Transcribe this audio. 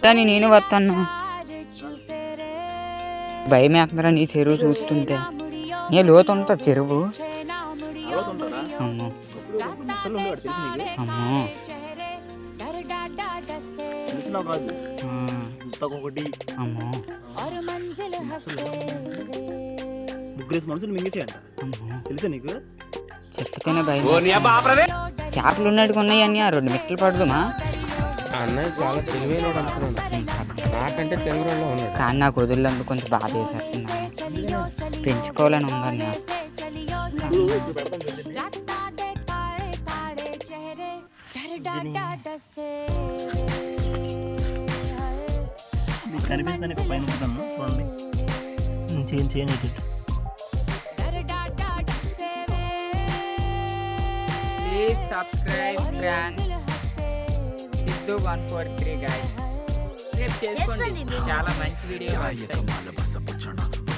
కానీ నేను వస్తాను. భయం వేస్తున్నారా నీ చెరువు చూస్తుంటే? నీ లోతు ఉంటుంది చెరువు. అమ్మో అమ్మో అమ్మో ముగ్గురేసి మనుషులు మింగేసేయంట. తెలుసా నీకు? చెప్తేనే భయం. చేపలు ఉన్నట్టుగా ఉన్నాయి అన్నీ. ఆ 2 మెట్లు పడుదుమా? అన్నయ్య చాలా తెలివైన అనుకున్నాను. నాకంటే తెంగరోళ్ళలో ఉన్నాడు. కానీ నాకు వదిలినందుకు కొంచెం బాధ వేసేస్తున్నాను. పెంచుకోవాలని ఉందన్న. కనిపిస్తుంది పైన చూడండి. చేయని please subscribe friends. Siddhu 143 guys. రేపు చేసుకోండి, చాలా మంచి వీడియో వస్తాయి.